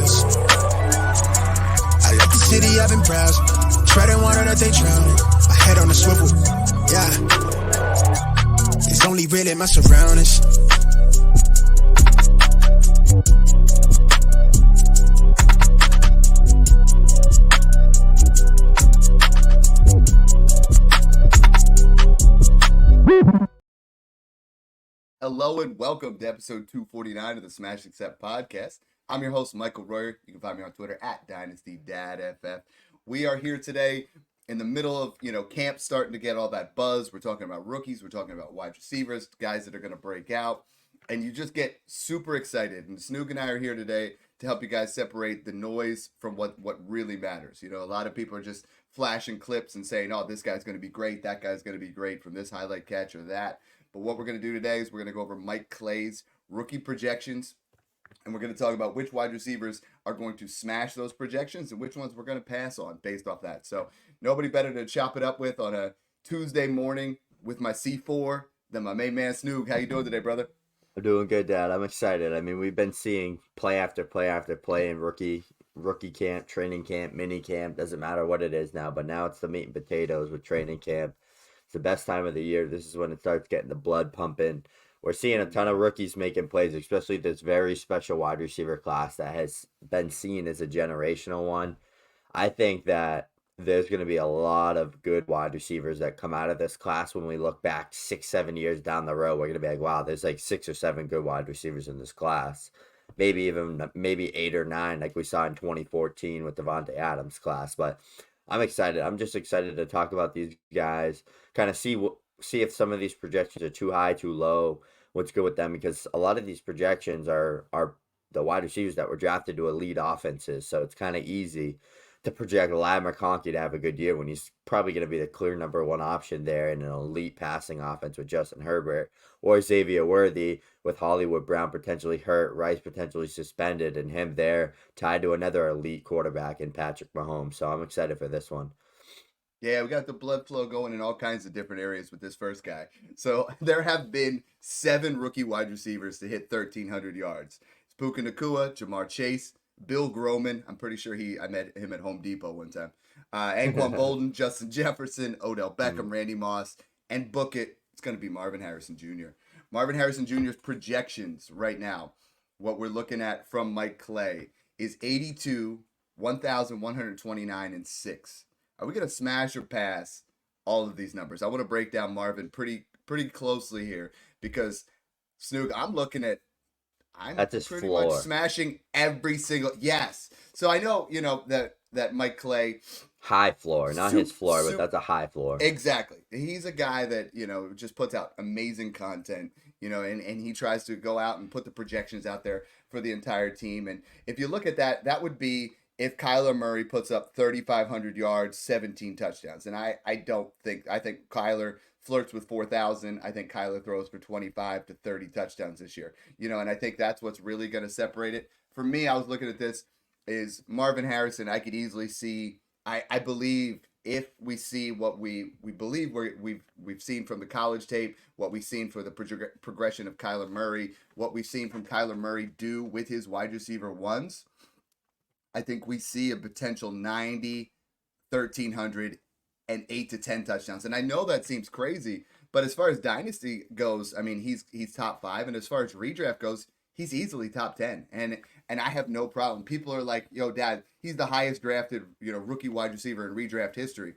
clouds. I left the city, I've been browsing, treading water that they drowning. My head on the swivel, yeah. It's only really my surroundings. Hello and welcome to episode 249 of the Smash Accept podcast. I'm your host, Michael Royer. You can find me on Twitter at DynastyDadFF. We are here today in the middle of, camp starting to get all that buzz. We're talking about rookies. We're talking about wide receivers, guys that are going to break out. And you just get super excited. And Snoog and I are here today to help you guys separate the noise from what really matters. A lot of people are just flashing clips and saying, oh, this guy's going to be great. That guy's going to be great from this highlight catch or that. But what we're going to do today is we're going to go over Mike Clay's rookie projections, and we're going to talk about which wide receivers are going to smash those projections and which ones we're going to pass on based off that. So nobody better to chop it up with on a Tuesday morning with my C4 than my main man Snoog. How you doing today, brother? I'm doing good, Dad. I'm excited. I mean, we've been seeing play after play after play in rookie camp, training camp, mini camp. Doesn't matter what it is now, but now it's the meat and potatoes with training camp. It's the best time of the year. This is when it starts getting the blood pumping. We're seeing a ton of rookies making plays, especially this very special wide receiver class that has been seen as a generational one. I think that there's going to be a lot of good wide receivers that come out of this class when we look back 6-7 years down the road. We're going to be like, wow, there's like 6 or 7 good wide receivers in this class. Maybe 8 or 9 like we saw in 2014 with Devontae Adams' class. But I'm excited. I'm just excited to talk about these guys, kind of see if some of these projections are too high, too low, what's good with them, because a lot of these projections are the wide receivers that were drafted to elite offenses. So it's kind of easy to project McConkey to have a good year when he's probably going to be the clear number one option there in an elite passing offense with Justin Herbert, or Xavier Worthy with Hollywood Brown potentially hurt, Rice potentially suspended, and him there tied to another elite quarterback in Patrick Mahomes. So I'm excited for this one. Yeah, we got the blood flow going in all kinds of different areas with this first guy. So there have been 7 rookie wide receivers to hit 1,300 yards. It's Puka Nacua, Jamar Chase, Bill Groman. I'm pretty sure I met him at Home Depot one time. Anquan Bolden, Justin Jefferson, Odell Beckham, Randy Moss, and book it. It's going to be Marvin Harrison Jr. Marvin Harrison Jr.'s projections right now, what we're looking at from Mike Clay, is 82, 1,129, and 6. Are we going to smash or pass all of these numbers? I want to break down Marvin pretty closely here because, Snoog, I'm That's pretty floor. much smashing every single. Yes. So I know, that Mike Clay. High floor, not his floor, but that's a high floor. Exactly. He's a guy that, just puts out amazing content, and he tries to go out and put the projections out there for the entire team. And if you look at that, that would be if Kyler Murray puts up 3,500 yards, 17 touchdowns. And I think Kyler flirts with 4,000. I think Kyler throws for 25 to 30 touchdowns this year. And I think that's what's really going to separate it. For me, I was looking at this is Marvin Harrison. I could easily see, I believe if we see what we believe we've seen from the college tape, what we've seen for the progression of Kyler Murray, what we've seen from Kyler Murray do with his wide receiver ones, I think we see a potential 90, 1,300, and 8 to 10 touchdowns. And I know that seems crazy, but as far as dynasty goes, I mean, he's top 5, and as far as redraft goes, he's easily top 10. And I have no problem. People are like, yo, Dad, he's the highest drafted, rookie wide receiver in redraft history.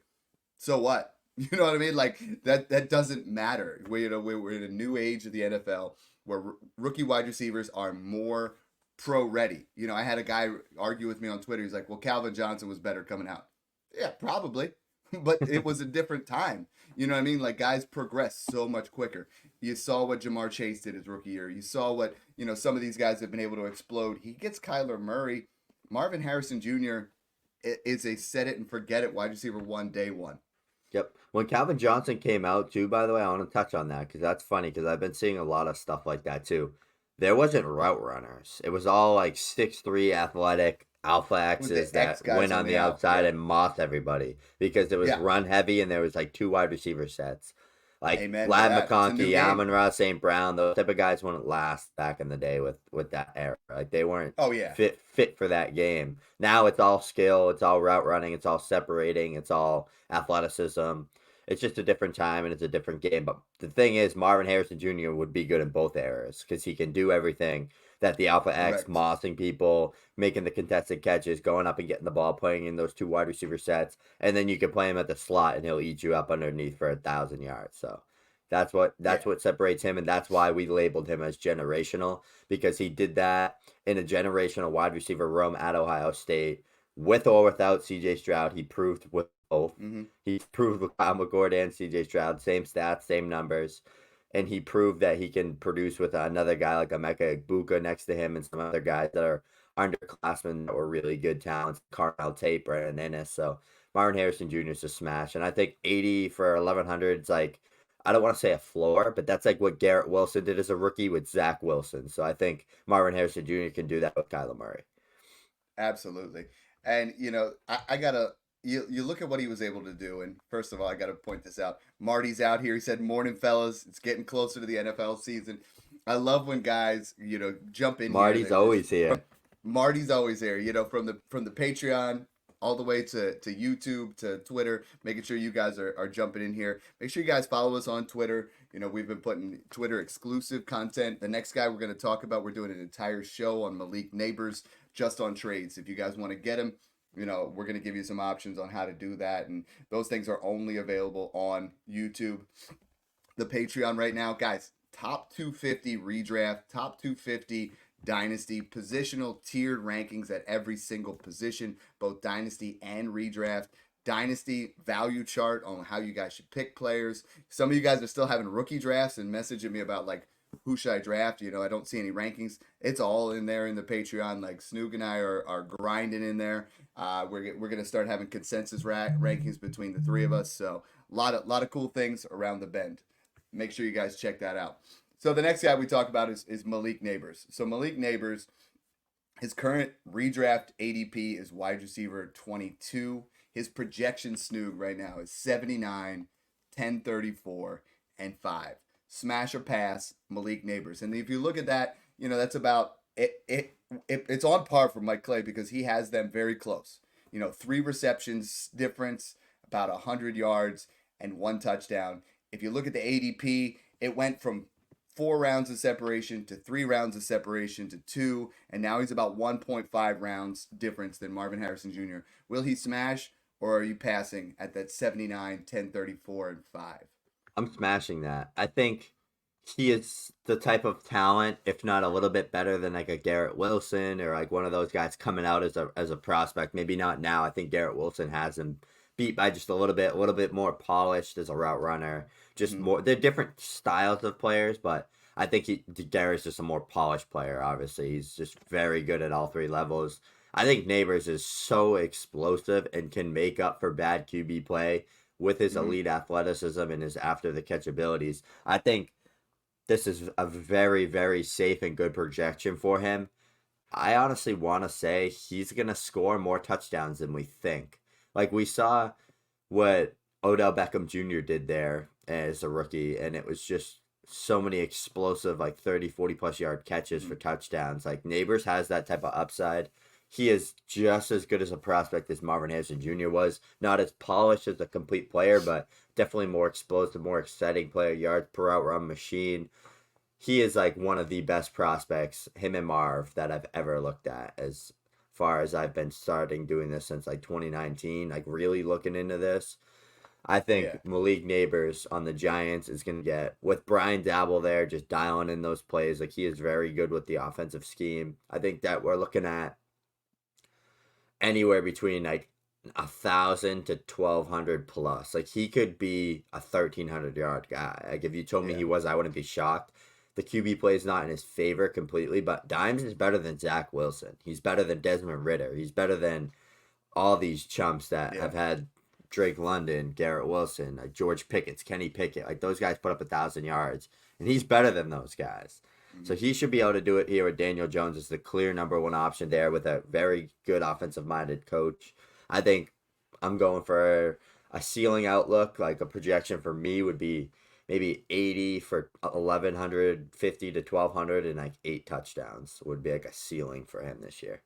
So what? You know what I mean? Like that doesn't matter. We're in a new age of the NFL where rookie wide receivers are more pro ready. I had a guy argue with me on Twitter. He's like, well, Calvin Johnson was better coming out. Yeah, probably. But it was a different time. You know what I mean? Like, guys progress so much quicker. You saw what Jamar Chase did his rookie year. You saw what, some of these guys have been able to explode. He gets Kyler Murray. Marvin Harrison Jr. is a set it and forget it wide receiver 1, day 1. Yep. When Calvin Johnson came out, too, by the way, I want to touch on that because that's funny because I've been seeing a lot of stuff like that, too. There wasn't route runners. It was all like 6'3" athletic alpha X's that went on the outside and mossed everybody because it was run heavy and there was like 2 wide receiver sets. Like Amen to Lad that. It's a new McConkey, game. Amon-Ra St. Brown, those type of guys wouldn't last back in the day with that era. Like they weren't Oh yeah. fit for that game. Now it's all skill, it's all route running, it's all separating, it's all athleticism. It's just a different time and it's a different game. But the thing is, Marvin Harrison Jr. would be good in both eras because he can do everything that the Alpha X, Correct. mossing people, making the contested catches, going up and getting the ball, playing in those two wide receiver sets, and then you can play him at the slot and he'll eat you up underneath for 1,000 yards. So that's what separates him, and that's why we labeled him as generational, because he did that in a generational wide receiver room at Ohio State with or without CJ Stroud. He proved with both. Mm-hmm. He proved with Kyle McCord and CJ Stroud, same stats, same numbers. And he proved that he can produce with another guy like Emeka Egbuka next to him and some other guys that are underclassmen that were really good talents, Carnell Tate, Brandon Ennis. So Marvin Harrison Jr. is a smash. And I think 80 for 1,100 is like, I don't want to say a floor, but that's like what Garrett Wilson did as a rookie with Zach Wilson. So I think Marvin Harrison Jr. can do that with Kyler Murray. Absolutely. And, I got to, you look at what he was able to do. And first of all, I got to point this out. Marty's out here. He said, "Morning, fellas. It's getting closer to the NFL season." I love when guys, jump in. Marty's always here. Marty's always here, from the Patreon all the way to YouTube, to Twitter, making sure you guys are jumping in here. Make sure you guys follow us on Twitter. We've been putting Twitter exclusive content. The next guy we're going to talk about, we're doing an entire show on Malik Nabers, just on trades. If you guys want to get him, we're going to give you some options on how to do that. And those things are only available on YouTube. The Patreon right now, guys, top 250 redraft, top 250 dynasty, positional tiered rankings at every single position, both dynasty and redraft. Dynasty value chart on how you guys should pick players. Some of you guys are still having rookie drafts and messaging me about like, who should I draft? I don't see any rankings. It's all in there in the Patreon. Like Snoog and I are grinding in there. We're gonna start having consensus rankings between the three of us. So a lot of cool things around the bend. Make sure you guys check that out. So the next guy we talk about is Malik Nabers. So Malik Nabers, his current redraft ADP is wide receiver 22. His projection, Snoog, right now is 79, 10, 34, and 5. Smash or pass, Malik Nabers. And if you look at that, that's about it. It's on par for Mike Clay because he has them very close. 3 receptions difference, about 100 yards, and 1 touchdown. If you look at the ADP, it went from 4 rounds of separation to 3 rounds of separation to 2, and now he's about 1.5 rounds difference than Marvin Harrison Jr. Will he smash, or are you passing at that 79, 10, 34, and 5? I'm smashing that. I think he is the type of talent, if not a little bit better than like a Garrett Wilson or like one of those guys coming out as a prospect. Maybe not now. I think Garrett Wilson has him beat by just a little bit more polished as a route runner. Just more. They're different styles of players, but I think Garrett's just a more polished player. Obviously, he's just very good at all 3 levels. I think Nabers is so explosive and can make up for bad QB play with his elite athleticism and his after the catch abilities. I think this is a very, very safe and good projection for him. I honestly want to say he's going to score more touchdowns than we think. Like we saw what Odell Beckham Jr. did there as a rookie, and it was just so many explosive, like 30, 40 plus yard catches for touchdowns. Like Nabers has that type of upside. He is just as good as a prospect as Marvin Harrison Jr. was. Not as polished as a complete player, but definitely more explosive, more exciting player, yards per out run machine. He is like one of the best prospects, him and Marv, that I've ever looked at as far as I've been starting doing this since like 2019, like really looking into this. I think Malik Nabers on the Giants is going to get, with Brian Dabble there, just dialing in those plays. Like he is very good with the offensive scheme. I think that we're looking at anywhere between like 1,000 to 1,200 plus. Like he could be a 1,300 yard guy. Like if you told me he was, I wouldn't be shocked. The QB play is not in his favor completely, but Dimes is better than Zach Wilson. He's better than Desmond Ridder. He's better than all these chumps that have had Drake London, Garrett Wilson, like George Pickens, Kenny Pickett. Like those guys put up 1,000 yards, and he's better than those guys. So he should be able to do it here with Daniel Jones as the clear number 1 option there with a very good offensive-minded coach. I think I'm going for a ceiling outlook. Like a projection for me would be maybe 80 for 1,150 to 1,200 and like 8 touchdowns would be like a ceiling for him this year.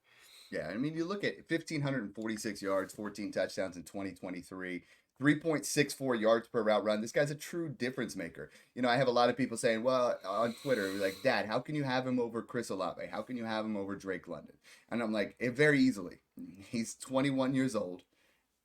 Yeah, I mean, you look at 1,546 yards, 14 touchdowns in 2023, 3.64 yards per route run. This guy's a true difference maker. You know, I have a lot of people saying, well, on Twitter, like, Dad, how can you have him over Chris Olave? How can you have him over Drake London? And I'm like, very easily. He's 21 years old.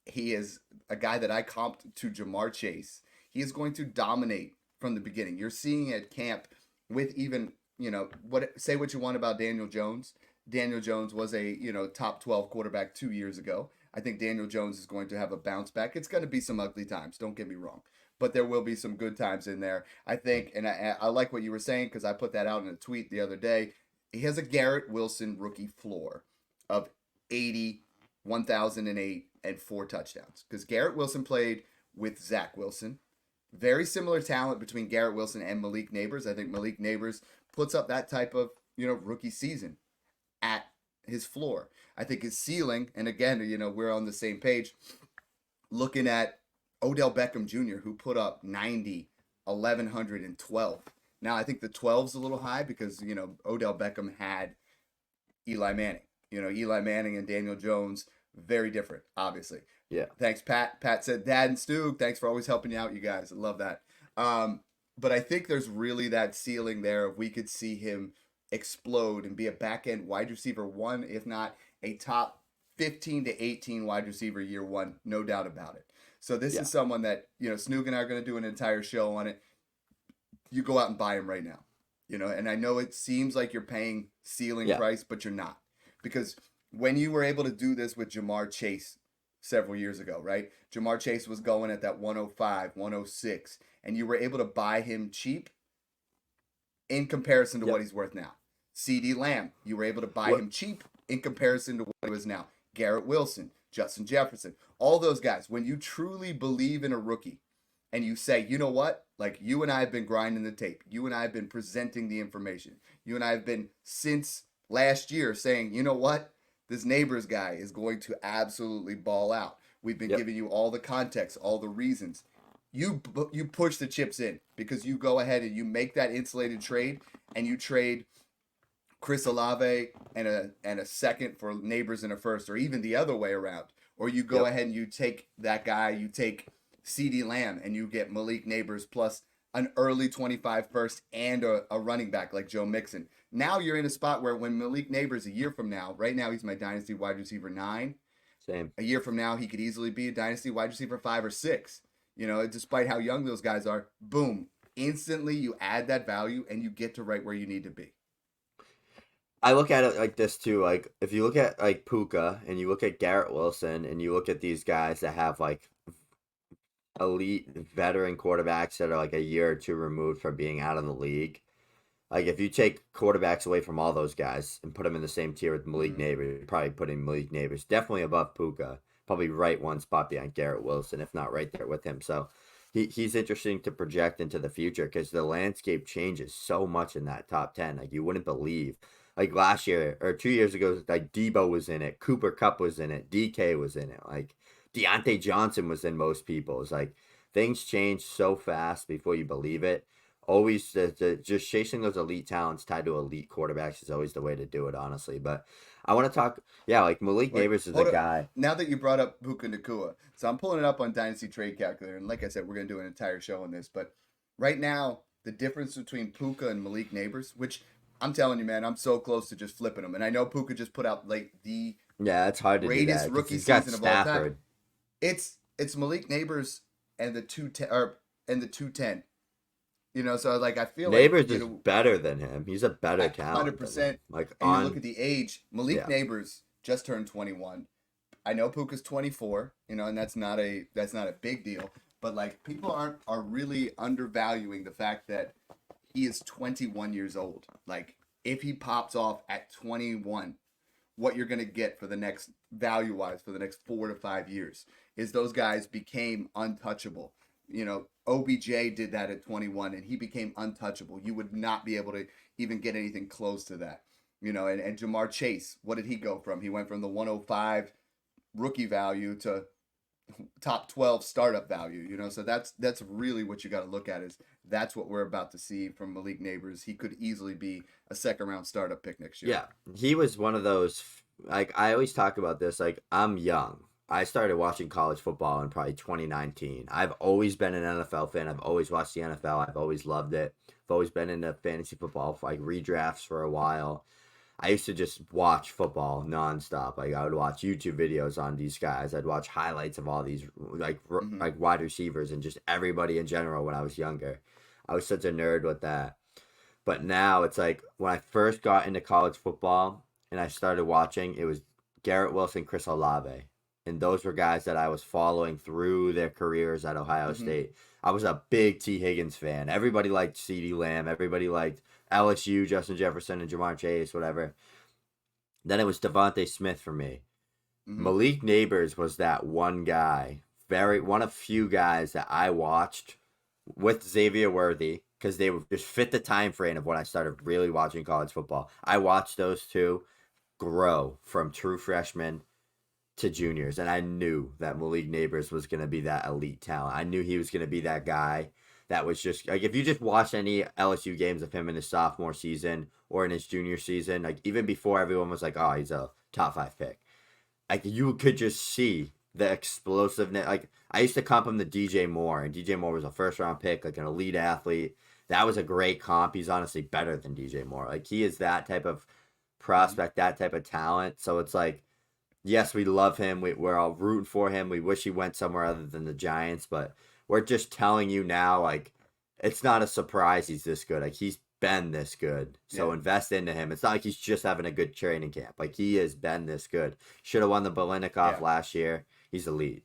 He is a guy that I comped to Jamar Chase. He is going to dominate from the beginning. You're seeing at camp with even, you know, say what you want about Daniel Jones. Daniel Jones was a, you know, top 12 quarterback 2 years ago. I think Daniel Jones is going to have a bounce back. It's going to be some ugly times, don't get me wrong, but there will be some good times in there. I think, and I like what you were saying because I put that out in a tweet the other day. He has a Garrett Wilson rookie floor of 80, 1,008, and 4 touchdowns because Garrett Wilson played with Zach Wilson. Very similar talent between Garrett Wilson and Malik Nabers. I think Malik Nabers puts up that type of, you know, rookie season at his floor. I think his ceiling, and again, you know, we're on the same page, looking at Odell Beckham Jr., who put up 90, 1,112. Now, I think the 12's a little high because, you know, Odell Beckham had Eli Manning. You know, Eli Manning and Daniel Jones, very different, obviously. Yeah. Thanks, Pat. Pat said, Dad and Stu, thanks for always helping you out, you guys. I love that. But I think there's really that ceiling there if we could see him explode and be a back-end wide receiver one, if not a top 15 to 18 wide receiver year one, no doubt about it. So this is someone that, you know, Snoog and I are going to do an entire show on it. You go out and buy him right now, you know, and I know it seems like you're paying ceiling price, but you're not. Because when you were able to do this with Jamar Chase several years ago, right? Jamar Chase was going at that 105, 106, and you were able to buy him cheap in comparison to what he's worth now. CeeDee Lamb, you were able to buy him cheap in comparison to what he was now. Garrett Wilson, Justin Jefferson, all those guys. When you truly believe in a rookie and you say, you know what? Like, you and I have been grinding the tape. You and I have been presenting the information. You and I have been, since last year, saying, you know what? This Nabers guy is going to absolutely ball out. We've been giving you all the context, all the reasons. You push the chips in because you go ahead and you make that insulated trade and you trade Chris Olave and a second for Nabers and a first, or even the other way around. Or you go ahead and you take that guy, you take CeeDee Lamb and you get Malik Nabers plus an early 25 first and a running back like Joe Mixon. Now you're in a spot where when Malik Nabers a year from now, right now he's my dynasty wide receiver 9. Same. A year from now he could easily be a dynasty wide receiver 5 or 6. You know, despite how young those guys are, boom, instantly you add that value and you get to right where you need to be. I look at it like this too. Like, if you look at like Puka and you look at Garrett Wilson and you look at these guys that have like elite veteran quarterbacks that are like a year or two removed from being out of the league. Like, if you take quarterbacks away from all those guys and put them in the same tier with Malik Nabers, probably putting Malik Nabers definitely above Puka, probably right one spot behind Garrett Wilson, if not right there with him. So he's interesting to project into the future because the landscape changes so much in that top 10. Like, you wouldn't believe. Like, last year or 2 years ago, like, Debo was in it, Cooper Kupp was in it, DK was in it, like Deontay Johnson was in most people's. Like, things change so fast before you believe it. Always just chasing those elite talents tied to elite quarterbacks is always the way to do it, honestly. But I want to talk, like Malik Nabers is a guy. Now that you brought up Puka Nacua, so I'm pulling it up on Dynasty Trade Calculator, and like I said, we're going to do an entire show on this. But right now, the difference between Puka and Malik Nabers, which I'm telling you, man, I'm so close to just flipping them. And I know Puka just put out like the it's hard to greatest do that, rookie season of all time. It's Malik Nabers and the 210. You know, so like I feel Nabers like is better than him. He's a better talent. 100%. Like, and you look at the age. Malik Nabers just turned 21. I know Puka's 24. You know, and that's not a big deal. But like, people are really undervaluing the fact that he is 21 years old. Like, if he pops off at 21, what you're gonna get for the next value-wise for the next 4 to 5 years is those guys became untouchable. You know, OBJ did that at 21 and he became untouchable. You would not be able to even get anything close to that. You know, and Jamar Chase, what did he go from? He went from the 105 rookie value to top 12 startup value, you know? So that's really what you got to look at is that's what we're about to see from Malik Nabers. He could easily be a second-round startup pick next year. Yeah, he was one of those, like, I always talk about this, like, I'm young. I started watching college football in probably 2019. I've always been an NFL fan. I've always watched the NFL. I've always loved it. I've always been into fantasy football, like redrafts for a while. I used to just watch football nonstop. Like, I would watch YouTube videos on these guys. I'd watch highlights of all these like wide receivers and just everybody in general when I was younger. I was such a nerd with that. But now it's like when I first got into college football and I started watching, it was Garrett Wilson, Chris Olave. And those were guys that I was following through their careers at Ohio State. I was a big T. Higgins fan. Everybody liked CeeDee Lamb. Everybody liked LSU, Justin Jefferson, and Jamar Chase, whatever. Then it was Devontae Smith for me. Malik Nabers was that one guy, one of few guys that I watched with Xavier Worthy, because they would just fit the time frame of when I started really watching college football. I watched those two grow from true freshmen to juniors, and I knew that Malik Nabers was going to be that elite talent. I knew he was going to be that guy that was just, like, if you just watch any LSU games of him in his sophomore season or in his junior season, like, even before everyone was like, oh, he's a top 5 pick, like, you could just see the explosiveness. Like, I used to comp him to DJ Moore, and DJ Moore was a first-round pick, like an elite athlete. That was a great comp. He's honestly better than DJ Moore. Like, he is that type of prospect, that type of talent. So it's like, yes, we love him. We're all rooting for him. We wish he went somewhere other than the Giants, but we're just telling you now, like, it's not a surprise he's this good. Like, he's been this good. So invest into him. It's not like he's just having a good training camp. Like, he has been this good. Should have won the Biletnikoff last year. He's elite.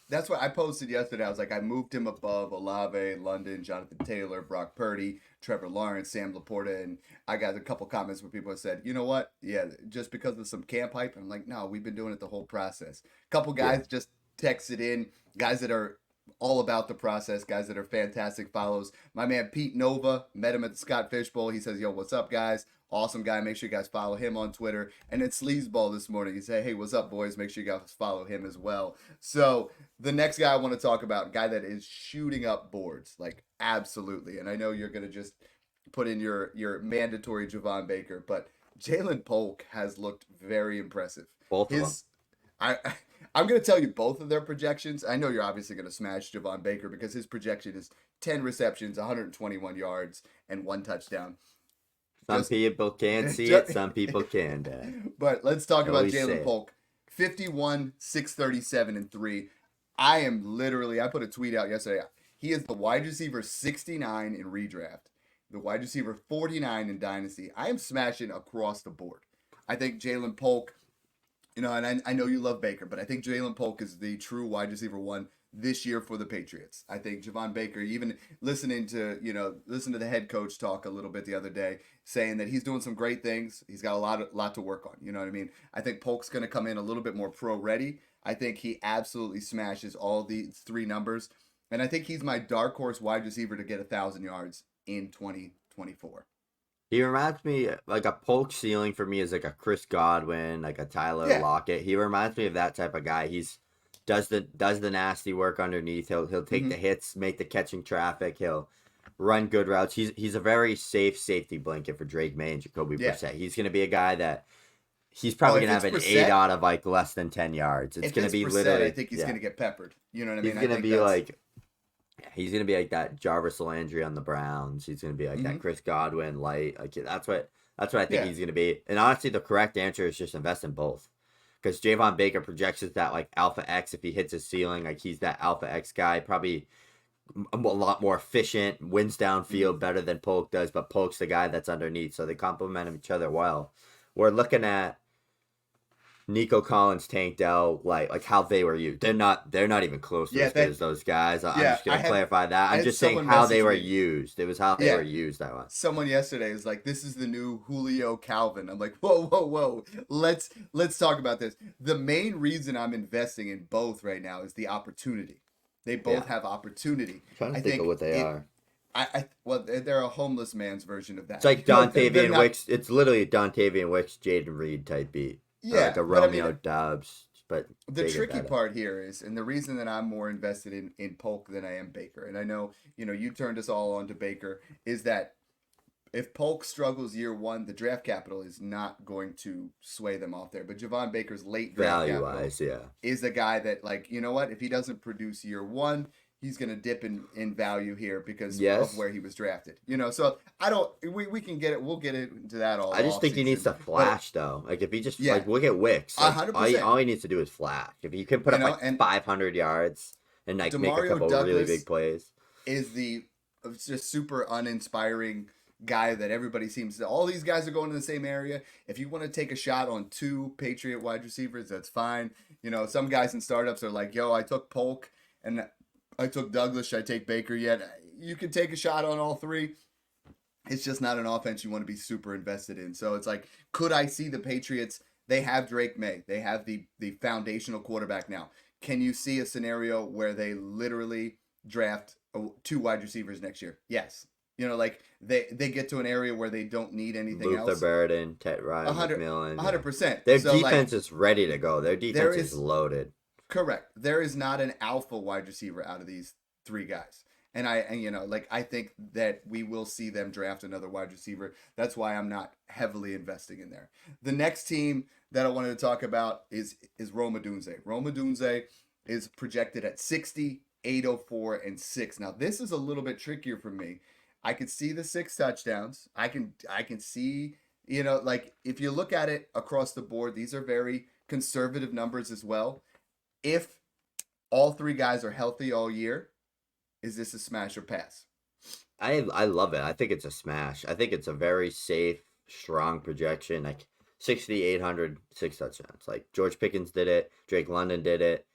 That's what I posted yesterday. I was like, I moved him above Olave, London, Jonathan Taylor, Brock Purdy, Trevor Lawrence, Sam Laporta, and I got a couple comments where people have said, you know what? Yeah, just because of some camp hype. I'm like, no, we've been doing it the whole process. A couple guys just texted in, guys that are all about the process, guys that are fantastic follows. My man Pete Nova, met him at the Scott Fish Bowl. He says, yo, what's up, guys? Awesome guy. Make sure you guys follow him on Twitter. And then Sleazeball this morning, he said, hey, what's up, boys? Make sure you guys follow him as well. So the next guy I want to talk about, a guy that is shooting up boards, like, absolutely. And I know you're going to just put in your mandatory Javon Baker, but Jalen Polk has looked very impressive. Both of them. I'm going to tell you both of their projections. I know you're obviously going to smash Javon Baker because his projection is 10 receptions, 121 yards, and 1 touchdown. Some people can see it, some people can. But let's talk about Jalen Polk. 51, 637, and 3. I put a tweet out yesterday. He is the wide receiver 69 in redraft, the wide receiver 49 in dynasty. I am smashing across the board. I think Jalen Polk, and I know you love Baker, but I think Jalen Polk is the true wide receiver 1 this year for the Patriots. I think Javon Baker, even listen to the head coach talk a little bit the other day, saying that he's doing some great things. He's got a lot to work on. You know what I mean? I think Polk's going to come in a little bit more pro ready. I think he absolutely smashes all these 3 numbers. And I think he's my dark horse wide receiver to get 1,000 yards in 2024. He reminds me, like, a Polk ceiling for me is like a Chris Godwin, like a Tyler Lockett. He reminds me of that type of guy. He's does the nasty work underneath. He'll take the hits, make the catching traffic. He'll run good routes. He's a very safe safety blanket for Drake May and Jacoby Brissett. He's going to be a guy that he's probably going to have an 8 out of like less than 10 yards. It's going to be literally. I think he's going to get peppered. You know what I mean? He's going to be like. He's going to be like that Jarvis Landry on the Browns. He's going to be like that Chris Godwin light. Like, that's what I think he's going to be. And honestly, the correct answer is just invest in both. Because Javon Baker projects as that, like, Alpha X. If he hits his ceiling, like, he's that Alpha X guy. Probably a lot more efficient, wins downfield better than Polk does. But Polk's the guy that's underneath. So they complement each other well. We're looking at Nico Collins, Tank Dell, like how they were used. They're not even close to as good as those guys. I'm just going to clarify that. I'm just saying how they were used. It was how they were used. I want. Someone yesterday is like, this is the new Julio Calvin. I'm like, whoa. Let's talk about this. The main reason I'm investing in both right now is the opportunity. They both have opportunity. I'm trying to think of what they are. Well, they're a homeless man's version of that. It's like Dontavian Wicks. It's literally a Dontavian Wicks, Jaden Reed type beat. Yeah, like a Romeo Dobbs but the Baker tricky better. part here is, and the reason that I'm more invested in Polk than I am Baker, and I know, you turned us all on to Baker, is that if Polk struggles year one, the draft capital is not going to sway them off there. But Javon Baker's late draft Value capital wise, yeah. is the guy that, like, you know what? If he doesn't produce year one, he's going to dip in value here because Yes. of where he was drafted. So I don't. We can get it. We'll get into that all. I just think he needs to flash though. Like if he just like look at Wicks, like, 100%. all he needs to do is flash. If he can put up like 500 yards and like make a couple really big plays, is the just super uninspiring guy that everybody seems to. All these guys are going to the same area. If you want to take a shot on 2 Patriot wide receivers, that's fine. Some guys in startups are like, yo, I took Polk and I took Douglas. Should I take Baker yet? You can take a shot on all 3. It's just not an offense you want to be super invested in. So it's like, could I see the Patriots? They have Drake May. They have the foundational quarterback now. Can you see a scenario where they literally draft 2 wide receivers next year? Yes. Like they get to an area where they don't need anything else. Luther Burden, Ted Ryan, 100%. 100%. Their defense is ready to go. Their defense is loaded. Correct. There is not an alpha wide receiver out of these 3 guys. And I think that we will see them draft another wide receiver. That's why I'm not heavily investing in there. The next team that I wanted to talk about is Rome Odunze. Rome Odunze is projected at 60, 804, and 6. Now, this is a little bit trickier for me. I could see the 6 touchdowns. I can see, like if you look at it across the board, these are very conservative numbers as well. If all 3 guys are healthy all year, is this a smash or pass? I love it. I think it's a smash. I think it's a very safe, strong projection. Like 60, 800, 6 touchdowns. Like George Pickens did it. Drake London did it.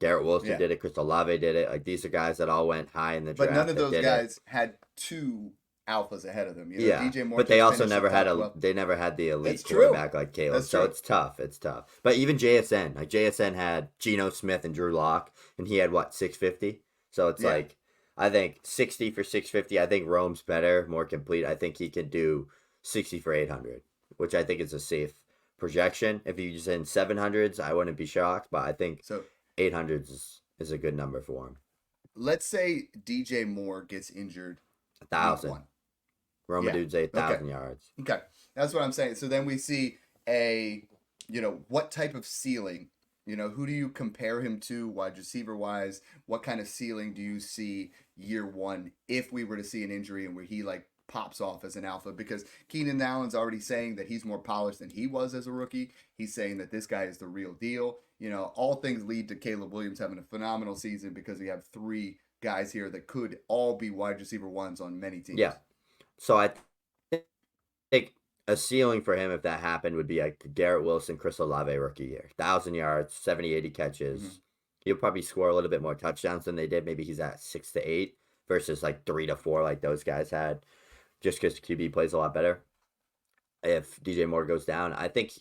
Garrett Wilson did it. Chris Olave did it. Like these are guys that all went high in the draft. But none of those guys had 2 alphas ahead of them. DJ Moore, but they also never had they never had the elite quarterback like Caleb. So it's tough. It's tough. But even JSN, like JSN had Geno Smith and Drew Lock, and he had 650. So it's like I think 60 for 650. I think Rome's better, more complete. I think he could do 60 for 800, which I think is a safe projection. If you just in 700s, I wouldn't be shocked. But I think 800s is a good number for him. Let's say DJ Moore gets injured. 1,000. Rome Odunze 1,000 yards. Okay, that's what I'm saying. So then we see what type of ceiling. Who do you compare him to wide receiver wise? What kind of ceiling do you see year one if we were to see an injury and where he pops off as an alpha? Because Keenan Allen's already saying that he's more polished than he was as a rookie. He's saying that this guy is the real deal. All things lead to Caleb Williams having a phenomenal season because we have 3 guys here that could all be wide receiver 1s on many teams. Yeah. So I think a ceiling for him, if that happened, would be like Garrett Wilson, Chris Olave rookie year. 1,000 yards, 70, 80 catches. Mm-hmm. He'll probably score a little bit more touchdowns than they did. Maybe he's at 6 to 8 versus 3 to 4 like those guys had, just because QB plays a lot better. If DJ Moore goes down, I think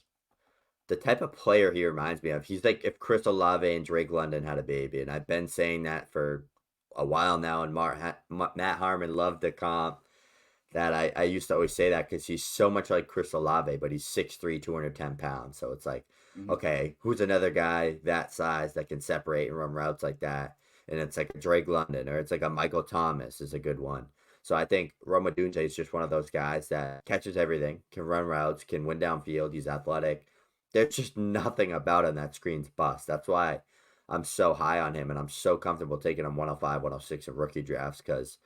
the type of player he reminds me of, he's like if Chris Olave and Drake London had a baby. And I've been saying that for a while now, and Matt Harmon loved the comp. That I used to always say that because he's so much like Chris Olave, but he's 6'3", 210 pounds. So it's like, okay, who's another guy that size that can separate and run routes like that? And it's like a Drake London, or it's like a Michael Thomas is a good one. So I think Rome Odunze is just one of those guys that catches everything, can run routes, can win downfield. He's athletic. There's just nothing about him that screams bust. That's why I'm so high on him, and I'm so comfortable taking him 105, 106 in rookie drafts because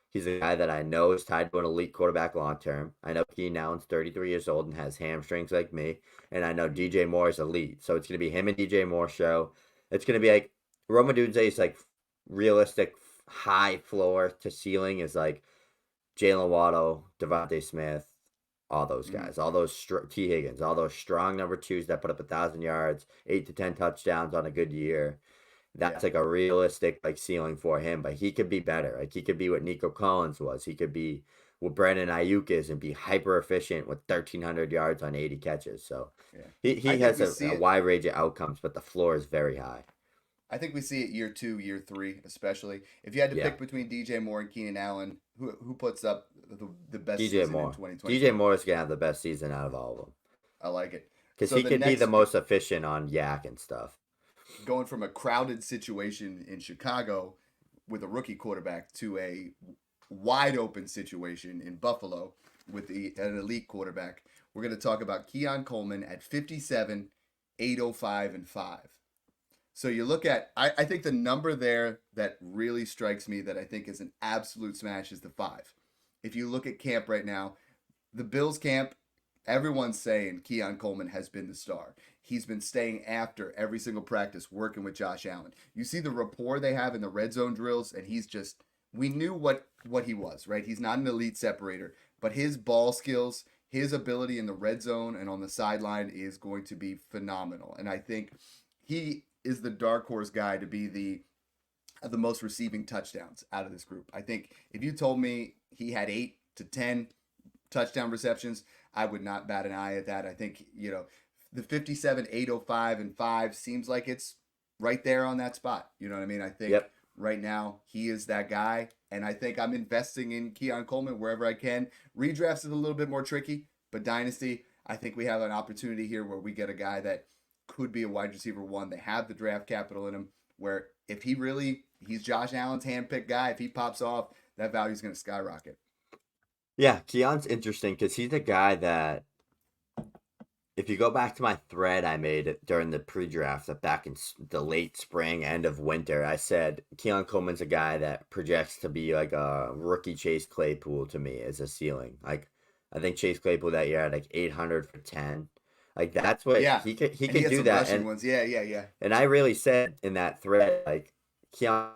he's a guy that I know is tied to an elite quarterback long term. I know Keenan Allen's 33 years old and has hamstrings like me, and I know DJ Moore is elite. So it's going to be him and DJ Moore show. It's going to be like Rome Odunze's realistic high floor to ceiling is Jalen Waddle, Devontae Smith, all those guys, all those T. Higgins, all those strong number 2s that put up 1,000 yards, 8 to 10 touchdowns on a good year. That's a realistic ceiling for him, but he could be better. He could be what Nico Collins was. He could be what Brandon Ayuk is and be hyper efficient with 1,300 yards on 80 catches. So he has a wide range of outcomes, but the floor is very high. I think we see it year 2, year 3, especially. If you had to pick between DJ Moore and Keenan Allen, who puts up the best season in 2020? DJ Moore is going to have the best season out of all of them. I like it. Because he could be the most efficient on yak and stuff. going from a crowded situation in Chicago with a rookie quarterback to a wide open situation in Buffalo with an elite quarterback. We're going to talk about Keon Coleman at 57, 805, and 5. So you look at, I think the number there that really strikes me that I think is an absolute smash is the 5. If you look at camp right now, the Bills camp, everyone's saying Keon Coleman has been the star. He's been staying after every single practice, working with Josh Allen. You see the rapport they have in the red zone drills, and he's just, we knew what he was, right? He's not an elite separator, but his ball skills, his ability in the red zone and on the sideline is going to be phenomenal. And I think he is the dark horse guy to be the most receiving touchdowns out of this group. I think if you told me he had 8 to 10 touchdown receptions, I would not bat an eye at that. I think, the 57, 805, and 5 seems like it's right there on that spot. You know what I mean? I think right now he is that guy, and I think I'm investing in Keon Coleman wherever I can. Redrafts is a little bit more tricky, but Dynasty, I think we have an opportunity here where we get a guy that could be a wide receiver 1. They have the draft capital in him, where if he's Josh Allen's handpicked guy, if he pops off, that value is going to skyrocket. Yeah, Keon's interesting because he's a guy that, if you go back to my thread I made during the pre-draft back in the late spring, end of winter, I said Keon Coleman's a guy that projects to be like a rookie Chase Claypool to me as a ceiling. Like, I think Chase Claypool that year had like 800 for 10. Like, that's what he could do that. And ones. Yeah. And I really said in that thread, like, Keon,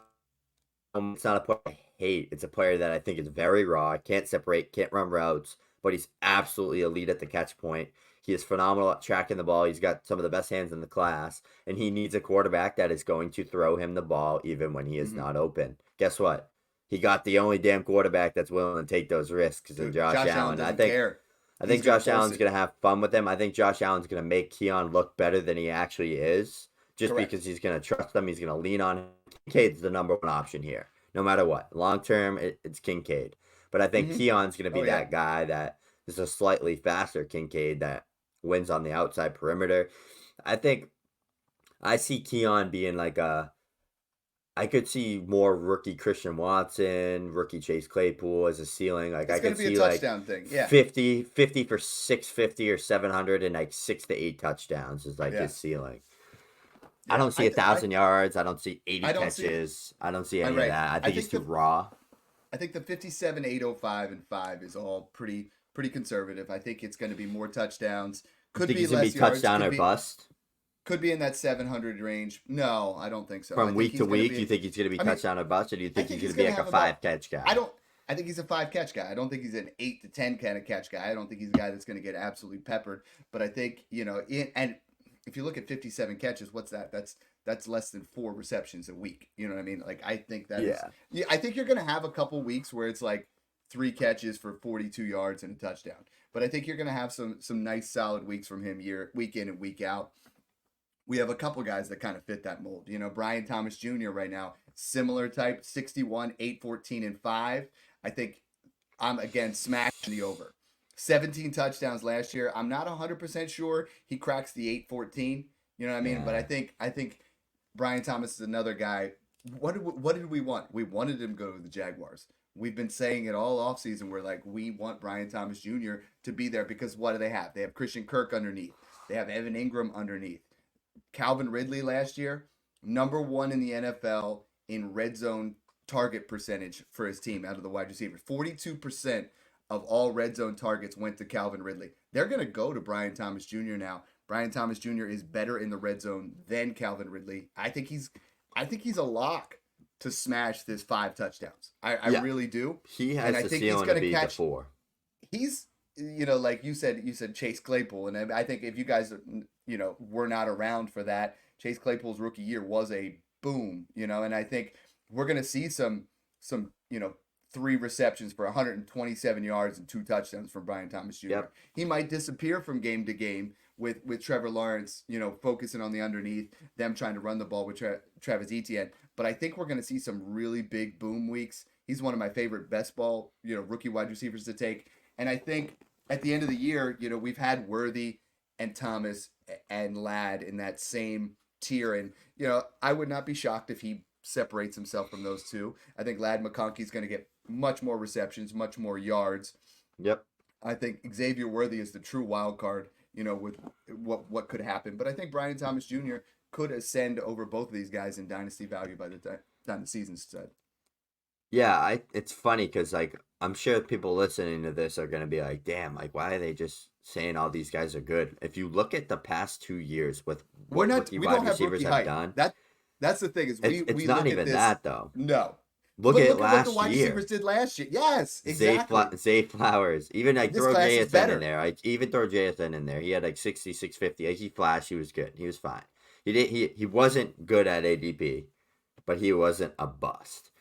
it's not a player I hate. It's a player that I think is very raw, can't separate, can't run routes, but he's absolutely elite at the catch point. He is phenomenal at tracking the ball. He's got some of the best hands in the class, and he needs a quarterback that is going to throw him the ball even when he is not open. Guess what? He got the only damn quarterback that's willing to take those risks in Josh Allen. I think Josh Allen's going to have fun with him. I think Josh Allen's going to make Keon look better than he actually is, just because he's going to trust him. He's going to lean on him. Kincaid's the number 1 option here, no matter what. Long term, it's Kincaid. But I think Keon's going to be that guy that is a slightly faster Kincaid that wins on the outside perimeter. I think I see Keon being like I could see more rookie Christian Watson, rookie Chase Claypool as a ceiling. Like, I could see like 50 for 650 or 700 and like 6 to 8 touchdowns is like his ceiling. I don't see 1,000 yards. I don't see 80 catches. I don't see any of that. I think he's too raw. I think the 57, 805, and 5 is all pretty conservative. I think it's going to be more touchdowns. Could be less yards. Touchdown or bust. Could be in that 700 range. No, I don't think so. From week to week, you think he's going to be touchdown or bust, or do you think he's going to be like a 5-catch guy? I think he's a 5-catch guy. I don't think he's an 8 to 10 kind of catch guy. I don't think he's a guy that's going to get absolutely peppered. But I think, and if you look at 57 catches, what's that? That's less than 4 receptions a week. You know what I mean? Like, I think that is. Yeah, I think you're going to have a couple weeks where it's like 3 catches for 42 yards and a touchdown. But I think you're going to have some nice solid weeks from him week in and week out. We have a couple guys that kind of fit that mold. Brian Thomas Jr. right now, similar type, 61, 814, and 5. I think I'm, again, smashing the over. 17 touchdowns last year. I'm not 100% sure he cracks the 814. You know what I mean? Yeah. But I think Brian Thomas is another guy. What did we want? We wanted him to go to the Jaguars. We've been saying it all offseason. We're like, we want Brian Thomas Jr. to be there because what do they have? They have Christian Kirk underneath. They have Evan Ingram underneath. Calvin Ridley last year, number 1 in the NFL in red zone target percentage for his team out of the wide receivers. 42% of all red zone targets went to Calvin Ridley. They're going to go to Brian Thomas Jr. now. Brian Thomas Jr. is better in the red zone than Calvin Ridley. I think he's a lock to smash this 5 touchdowns. I really do. He has the ceiling to be the 4. He's, like you said Chase Claypool, and I think if you guys, were not around for that, Chase Claypool's rookie year was a boom, and I think we're going to see some 3 receptions for 127 yards and 2 touchdowns from Brian Thomas Jr. Yep. He might disappear from game to game with Trevor Lawrence, focusing on the underneath, them trying to run the ball with Travis Etienne. But I think we're going to see some really big boom weeks. He's one of my favorite best ball, rookie wide receivers to take. And I think at the end of the year, we've had Worthy and Thomas and Ladd in that same tier. And, I would not be shocked if he separates himself from those two. I think Lad McConkey is going to get much more receptions, much more yards. Yep. I think Xavier Worthy is the true wild card, with what could happen. But I think Brian Thomas Jr. could ascend over both of these guys in dynasty value by the time the season's set. Yeah, it's funny because I'm sure people listening to this are gonna be like, "Damn, why are they just saying all these guys are good?" If you look at the past 2 years with what we wide don't have receivers rookie have height. done, That's the thing is it's we not look even at this, that though. No. Look But at look at what last the wide year. receivers did last year. Yes, exactly. Zay Flowers, even This throw class is JSN better. in there. Even throw JSN in there. He had 60, 650. He flashed. He was good. He was fine. He wasn't good at ADP, but he wasn't a bust.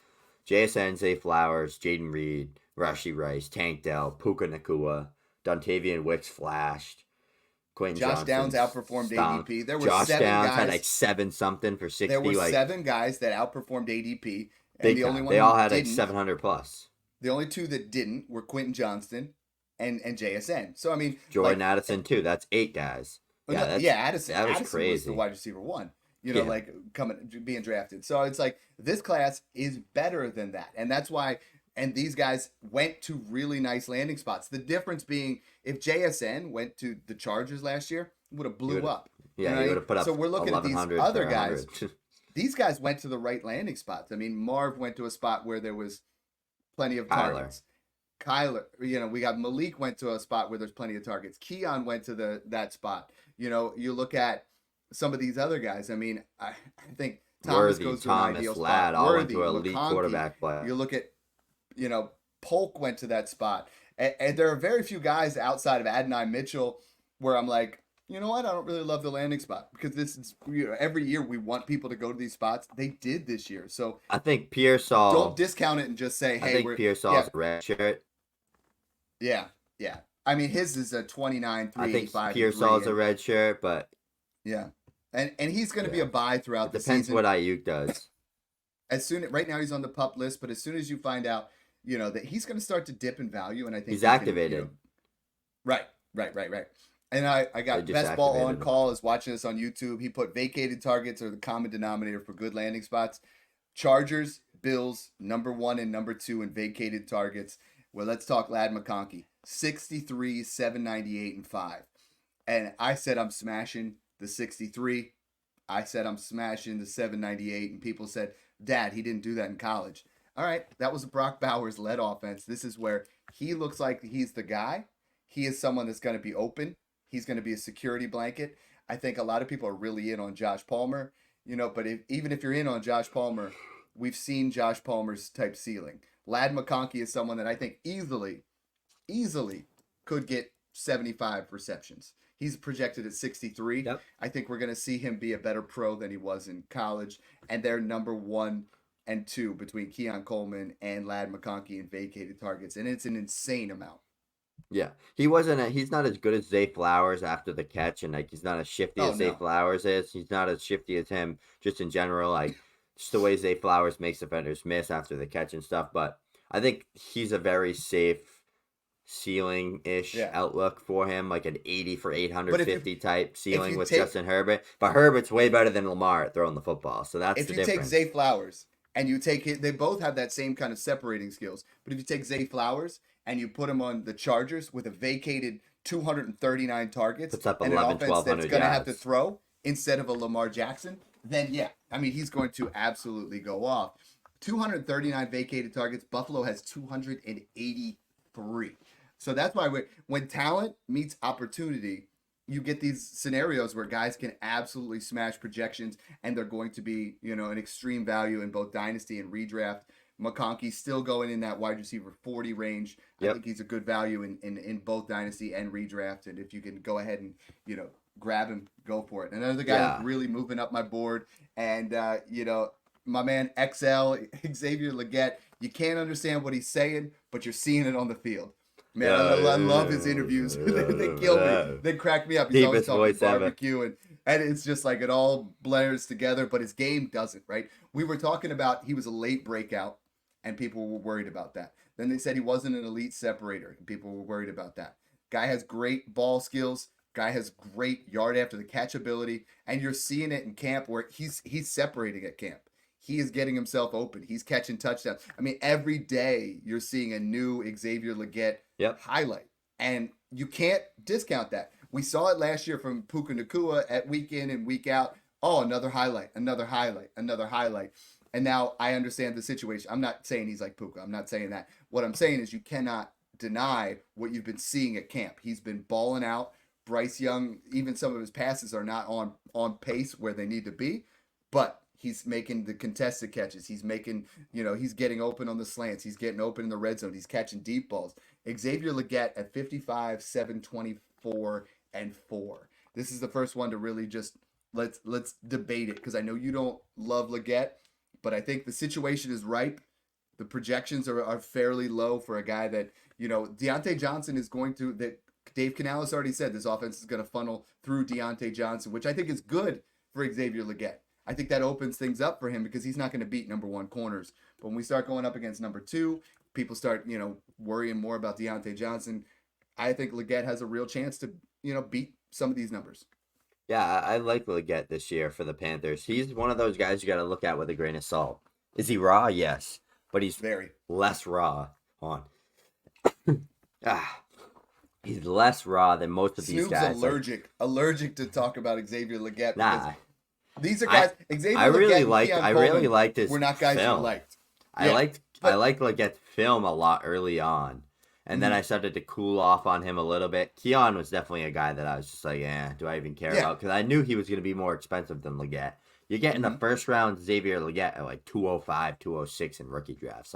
JSN, Zay Flowers, Jaden Reed, Rashee Rice, Tank Dell, Puka Nakua, Dontavian Wicks flashed. Quentin Josh Downs outperformed ADP. There were Josh 7 Downs guys. had 7-something for 60. There were 7 guys that outperformed ADP, and the only one they all who had didn't, 700 plus. The only 2 that didn't were Quentin Johnston and JSN. So I mean, Jordan Addison too. That's 8 guys. Addison. That was Addison crazy. was the wide receiver 1. Being drafted. So it's like this class is better than that, and that's why. And these guys went to really nice landing spots. The difference being, if JSN went to the Chargers last year, it would have blew up. Yeah, he would have put up. So we're looking at these 1100 other for guys. 100. These guys went to the right landing spots. I mean, Marv went to a spot where there was plenty of targets. Kyler, we got Malik went to a spot where there's plenty of targets. Keon went to that spot. You look at some of these other guys. I mean, I think Thomas goes to an ideal Ladd, spot. all Worthy, went to elite McConkey. quarterback play. You look at, Polk went to that spot. And there are very few guys outside of Adonai Mitchell where I'm like, you know what? I don't really love the landing spot because this is, every year we want people to go to these spots. They did this year. So I think Pearsall. Don't discount it and just say, hey, Pearsall's a red shirt. Yeah. I mean, his is a 29, 385. I think Pearsall's a red shirt, but yeah. And he's going to be a buy throughout the season. Depends what Ayuk does. Right now he's on the pup list, but as soon as you find out, that he's going to start to dip in value, and I think he's activated. Right. And I got Best Ball on Call is watching this on YouTube. He put vacated targets are the common denominator for good landing spots. Chargers, Bills, number 1 and number 2 in vacated targets. Well, let's talk Lad McConkey. 63, 798, and 5. And I said I'm smashing the 63. I said I'm smashing the 798. And people said, Dad, he didn't do that in college. All right, that was Brock Bowers led offense. This is where he looks like he's the guy. He is someone that's going to be open. He's going to be a security blanket. I think a lot of people are really in on Josh Palmer, but even if you're in on Josh Palmer, we've seen Josh Palmer's type ceiling. Lad McConkey is someone that I think easily could get 75 receptions. He's projected at 63. Yep. I think we're going to see him be a better pro than he was in college. And they're number 1 and 2 between Keon Coleman and Lad McConkey in vacated targets. And it's an insane amount. Yeah. He's not as good as Zay Flowers after the catch, and he's not as shifty as Zay Flowers is. He's not as shifty as him just in general, just the way Zay Flowers makes defenders miss after the catch and stuff. But I think he's a very safe ceiling-ish outlook for him, like an 80 for 850 type ceiling with Justin Herbert. But Herbert's way better than Lamar at throwing the football, so that's the difference. If you take Zay Flowers and you take it, they both have that same kind of separating skills. But if you take Zay Flowers and you put him on the Chargers with a vacated 239 targets puts up and 11, an offense that's going to have to throw instead of a Lamar Jackson, then he's going to absolutely go off. 239 vacated targets. Buffalo has 283. So that's why when talent meets opportunity, you get these scenarios where guys can absolutely smash projections, and they're going to be, an extreme value in both dynasty and redraft. McConkey's still going in that wide receiver 40 range. I think he's a good value in both dynasty and redraft. And if you can go ahead and, grab him, go for it. Another guy that's really moving up my board. And, my man XL, Xavier Legette, you can't understand what he's saying, but you're seeing it on the field. Man, I love his interviews. They kill me. They crack me up. He's always talking barbecue, and it's just like it all blurs together, but his game doesn't, right? We were talking about he was a late breakout, and people were worried about that. Then they said he wasn't an elite separator, and people were worried about that. Guy has great ball skills. Guy has great yard after the catch ability, and you're seeing it in camp where he's separating at camp. He is getting himself open. He's catching touchdowns. I mean, every day you're seeing a new Xavier Legette highlight, and you can't discount that. We saw it last year from Puka Nacua at week in and week out. Oh, another highlight, another highlight, another highlight. And now I understand the situation. I'm not saying he's like Puka. I'm not saying that. What I'm saying is you cannot deny what you've been seeing at camp. He's been balling out. Bryce Young, even some of his passes are not on pace where they need to be, but he's making the contested catches. He's making, he's getting open on the slants. He's getting open in the red zone. He's catching deep balls. Xavier Legette at 55, 724, and 4. This is the first one to really just let's debate it, because I know you don't love Legette, but I think the situation is ripe. The projections are fairly low for a guy that, Deontay Johnson is going to, that Dave Canales already said this offense is going to funnel through Deontay Johnson, which I think is good for Xavier Legette. I think that opens things up for him because he's not going to beat number 1 corners. But when we start going up against number 2, people start, worrying more about Deontay Johnson. I think Legette has a real chance to, beat some of these numbers. Yeah, I like Legette this year for the Panthers. He's one of those guys you got to look at with a grain of salt. Is he raw? Yes. But he's very less raw. He's less raw than most of these guys. Allergic to talk about Xavier Legette. Nah. These are guys. Xavier I really Legette and Keon really liked his We're not guys film. you liked. I liked Legette's film a lot early on. And then I started to cool off on him a little bit. Keon was definitely a guy that I was just like, do I even care about? Because I knew he was going to be more expensive than Legette. You're getting the first round Xavier Legette at like 205, 206 in rookie drafts.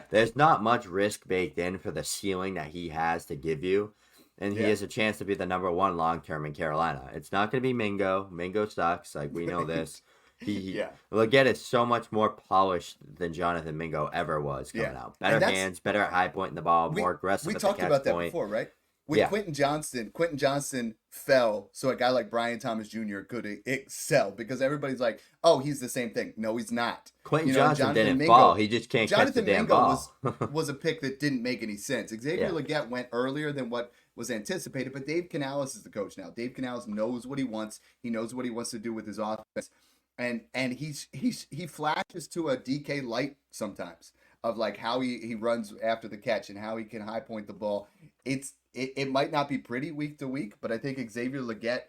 There's not much risk baked in for the ceiling that he has to give you. And he has a chance to be the number 1 long-term in Carolina. It's not going to be Mingo. Mingo sucks. We know this. Legette is so much more polished than Jonathan Mingo ever was coming out. Better hands, better at high pointing the ball, more aggressive at the catch point. We talked about that before, right? With Quentin Johnston fell so a guy like Brian Thomas Jr. could excel, because everybody's like, oh, he's the same thing. No, he's not. Quentin Johnson didn't fall. He just can't catch the damn ball. was a pick that didn't make any sense. Xavier Legette went earlier than what was anticipated, but Dave Canales is the coach now. Dave Canales knows what he wants. He knows what he wants to do with his offense. And he flashes to a DK light sometimes of like how he runs after the catch and how he can high point the ball. It might not be pretty week to week, but I think Xavier Legette,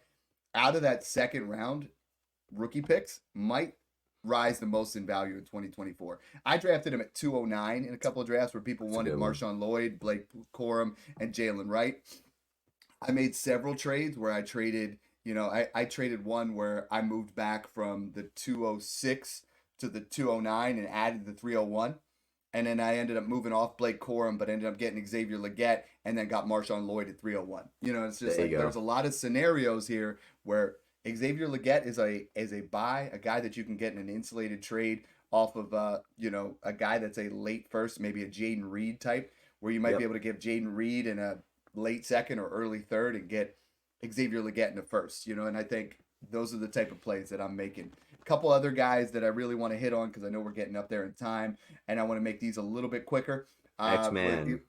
out of that second round rookie picks, might rise the most in value in 2024. I drafted him at 209 in a couple of drafts where people wanted Marshawn Lloyd, Blake Corum, and Jalen Wright. I made several trades where I traded, I traded one where I moved back from the 206 to the 209 and added the 301. And then I ended up moving off Blake Corum, but ended up getting Xavier Legette and then got Marshawn Lloyd at 301. It's just there's a lot of scenarios here where Xavier Legette is a buy, a guy that you can get in an insulated trade off of, a guy that's a late first, maybe a Jaden Reed type, where you might be able to give Jaden Reed in a late second or early third and get Xavier Legette in the first, and I think those are the type of plays that I'm making. A couple other guys that I really want to hit on because I know we're getting up there in time, and I want to make these a little bit quicker. X-Man.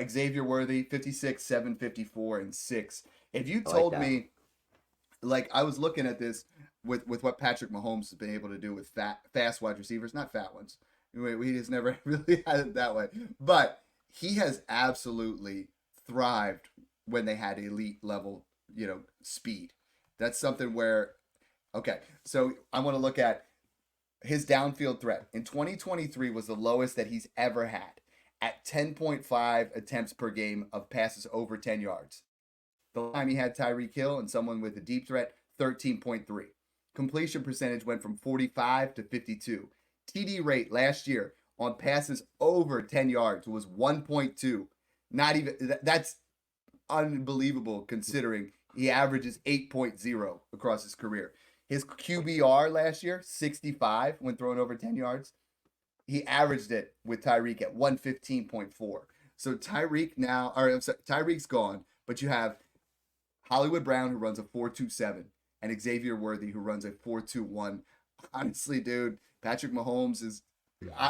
Xavier Worthy, 56, 754, and 6. If you told me, I was looking at this with what Patrick Mahomes has been able to do with fast wide receivers, not fat ones. We just never really had it that way. But he has absolutely thrived when they had elite level, speed. That's something where, so I want to look at his downfield threat. In 2023 was the lowest that he's ever had at 10.5 attempts per game of passes over 10 yards. The time he had Tyreek Hill and someone with a deep threat, 13.3. Completion percentage went from 45 to 52. TD rate last year on passes over 10 yards was 1.2. Not even, that's unbelievable considering he averages 8.0 across his career. His QBR last year, 65 when thrown over 10 yards. He averaged it with Tyreek at 115.4. So Tyreek's gone, but you have Hollywood Brown, who runs a 4.27, and Xavier Worthy, who runs a 4.21. Honestly, dude, Patrick Mahomes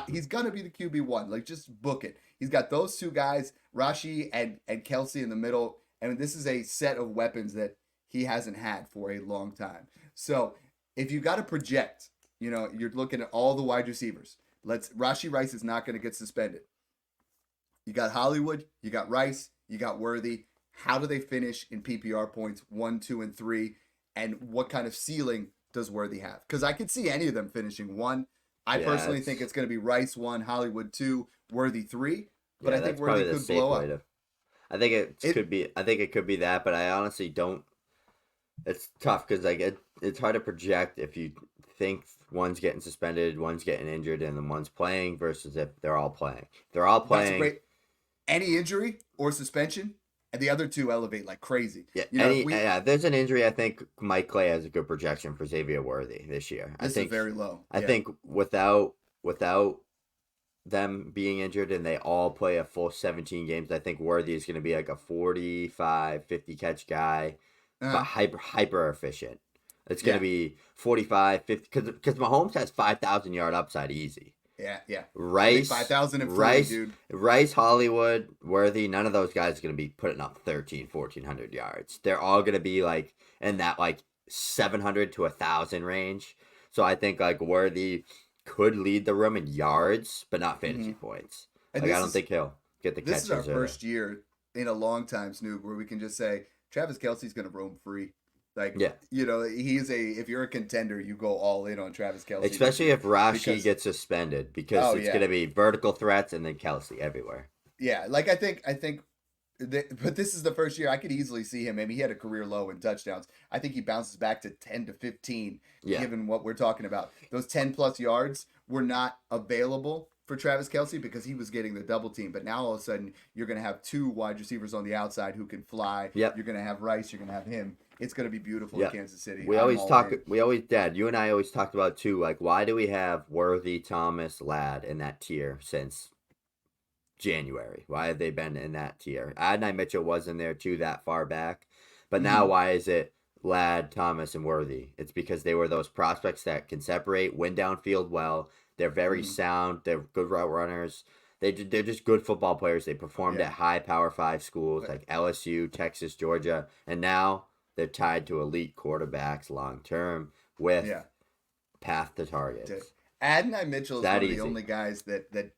he's going to be the QB1. Just book it. He's got those two guys, Rashi and Kelsey in the middle. And this is a set of weapons that he hasn't had for a long time. So if you got to project, you're looking at all the wide receivers. Rashee Rice is not going to get suspended. You got Hollywood, you got Rice, you got Worthy. How do they finish in PPR points 1, 2, and 3? And what kind of ceiling does Worthy have? Because I could see any of them finishing 1. I personally think it's going to be Rice 1, Hollywood 2, Worthy 3. But I think Worthy could blow up. I think it could be. I think it could be that, but I honestly don't. It's tough because it's hard to project if you think one's getting suspended, one's getting injured, and then one's playing versus if they're all playing. They're all playing. That's great. Any injury or suspension, and the other two elevate like crazy. Yeah, there's an injury. I think Mike Clay has a good projection for Xavier Worthy this year. I think is very low. I think without them being injured and they all play a full 17 games, I think Worthy is going to be like a 45, 50 catch guy, but hyper efficient. It's going to be 45, 50, because Mahomes has 5,000 yard upside easy. Yeah. Rice, 5,000 dude. Rice, Hollywood, Worthy, none of those guys are going to be putting up 1,400 yards. They're all going to be like in that like 700 to 1,000 range. So I think like Worthy could lead the room in yards, but not fantasy points. Like, I don't think he'll get the catches. This is our first year in a long time, Snoop, where we can just say Travis Kelce's going to roam free. Like, if you're a contender, you go all in on Travis Kelce. Especially if Rashee gets suspended, because it's going to be vertical threats and then Kelce everywhere. Yeah, like I think, but this is the first year I could easily see him. Maybe he had a career low in touchdowns. I think he bounces back to 10 to 15, given what we're talking about. Those 10-plus yards were not available for Travis Kelce because he was getting the double team. But now all of a sudden, you're going to have 2 wide receivers on the outside who can fly. Yep. You're going to have Rice. You're going to have him. It's going to be beautiful in Kansas City. Dad, you and I always talked about too, like, why do we have Worthy, Thomas, Ladd in that tier since January? Why have they been in that tier? Adonai Mitchell wasn't there too that far back, but now why is it Ladd, Thomas, and Worthy? It's because they were those prospects that can separate, win downfield well. They're very sound. They're good route runners. They're just good football players. They performed at high Power 5 schools like LSU, Texas, Georgia, and now they're tied to elite quarterbacks long term with path to targets. Adonai Mitchell is one of the only guys that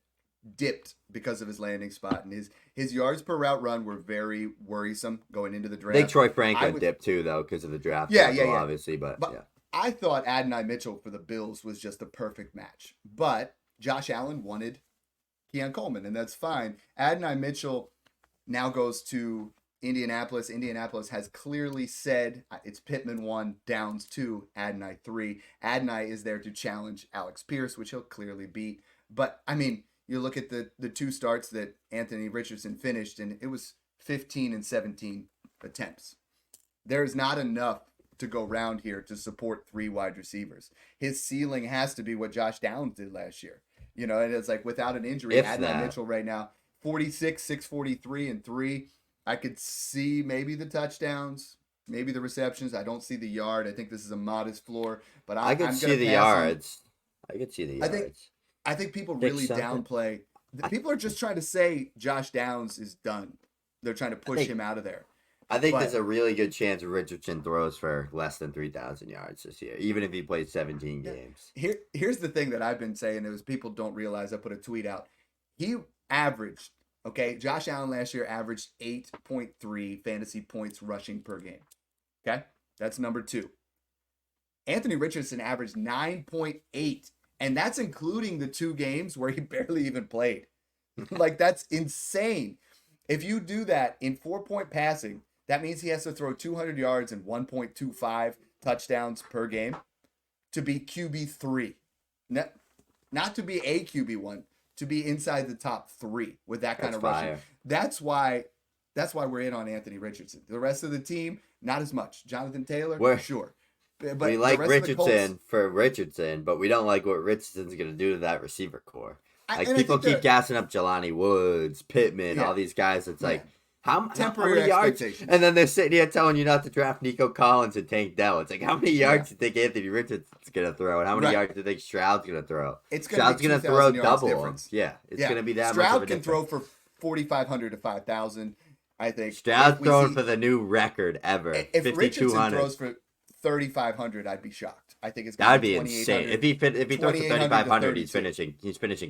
dipped because of his landing spot, and his yards per route run were very worrisome going into the draft. I think Troy Franklin dipped too, though, because of the draft. Obviously, but I thought Adonai Mitchell for the Bills was just the perfect match, but Josh Allen wanted Keon Coleman, and that's fine. Adonai Mitchell now goes to Indianapolis. Indianapolis has clearly said it's Pittman 1, Downs 2, Adonai 3. Adonai is there to challenge Alex Pierce, which he'll clearly beat. But, I mean, you look at the 2 starts that Anthony Richardson finished, and it was 15 and 17 attempts. There's not enough to go round here to support 3 wide receivers. His ceiling has to be what Josh Downs did last year. And it's like without an injury, Adonai Mitchell right now, 46, 643, and 3. I could see maybe the touchdowns, maybe the receptions. I don't see the yard. I think this is a modest floor, but I could see the yards. I could see the yards. I think people really downplay. People are just trying to say Josh Downs is done. They're trying to push him out of there. I think there's a really good chance Richardson throws for less than 3,000 yards this year, even if he plays 17 games. Here's the thing that I've been saying is people don't realize. I put a tweet out. He averaged. Okay, Josh Allen last year averaged 8.3 fantasy points rushing per game. Okay, that's number 2. Anthony Richardson averaged 9.8, and that's including the 2 games where he barely even played. Like, that's insane. If you do that in 4-point passing, that means he has to throw 200 yards and 1.25 touchdowns per game to be QB3. Not to be a QB1. To be inside the top 3 with that kind of rushing. That's why we're in on Anthony Richardson. The rest of the team, not as much. Jonathan Taylor, sure. But we like Richardson for Richardson, but we don't like what Richardson's going to do to that receiver core. People keep gassing up Jelani Woods, Pittman, all these guys. It's like, how many yards? And then they're sitting here telling you not to draft Nico Collins and Tank Dell. It's like, how many yards do you think Anthony Richardson's going to throw? And how many yards do you think Stroud's going to throw? Stroud's going to throw double. Yeah, it's going to be that Stroud much of a can throw for 4,500 to 5,000. I think Stroud throwing for the new record ever. If Richardson throws for 3,500, I'd be shocked. I think it's that'd be insane. If he throws for 3,500, he's finishing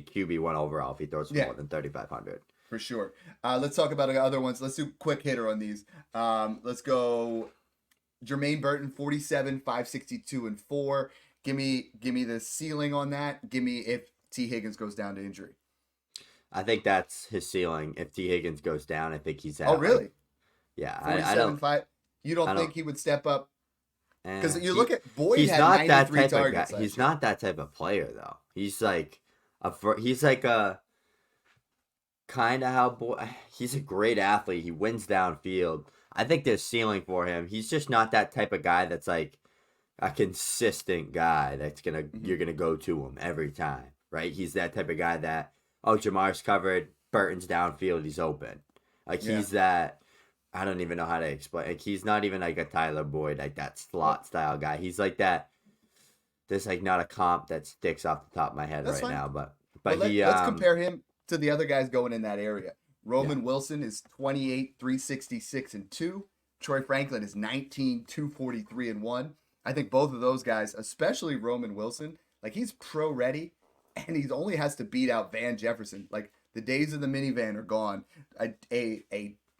QB1 overall. If he throws for more than 3,500, for sure. Let's talk about other ones. Let's do quick hitter on these. Let's go. Jermaine Burton, 47, 562, and 4. Give me the ceiling on that. Give me if T. Higgins goes down to injury. I think that's his ceiling. If T. Higgins goes down, I think he's out. Oh, really? Yeah, 47, 5. You don't think he would step up? Because you look at Boyd he's had not 93 that type targets. Of guy. He's not that type of player though. He's like a kind of how Boyd. He's a great athlete. He wins downfield. I think there's ceiling for him. He's just not that type of guy that's like a consistent guy that's you're gonna go to him every time, right? He's that type of guy that Jamar's covered, Burton's downfield, he's open. Like he's that. I don't even know how to explain. Like he's not even like a Tyler Boyd, like that slot style guy. He's like that. There's like not a comp that sticks off the top of my head right now, but let's compare him to the other guys going in that area. Roman Wilson is 28, 366 and 2. Troy Franklin is 19, 243 and 1. I think both of those guys, especially Roman Wilson, like he's pro ready, and he only has to beat out Van Jefferson. Like the days of the minivan are gone.